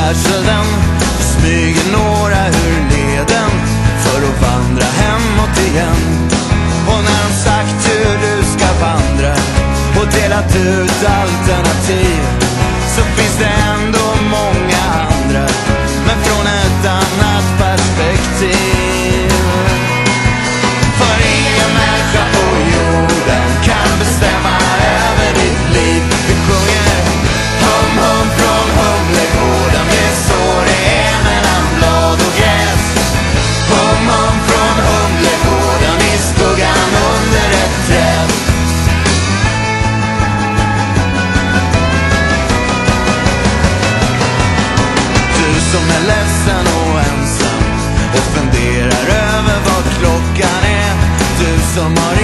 färdselden smyger några ur leden för att vandra hemåt igen. Och när de sagt hur du ska vandra och delat ut alternativ, så finns det ändå många andra, men från ett annat perspektiv. För ingen människa på jorden kan bestämma över ditt liv. Vi sjunger hum hum från Humlegården, det är så det är mellan blad och gräs. Hum hum från Humlegården, i skuggan under ett träd. Du som är ledsen och ensam och funderar över vad klockan är, du som har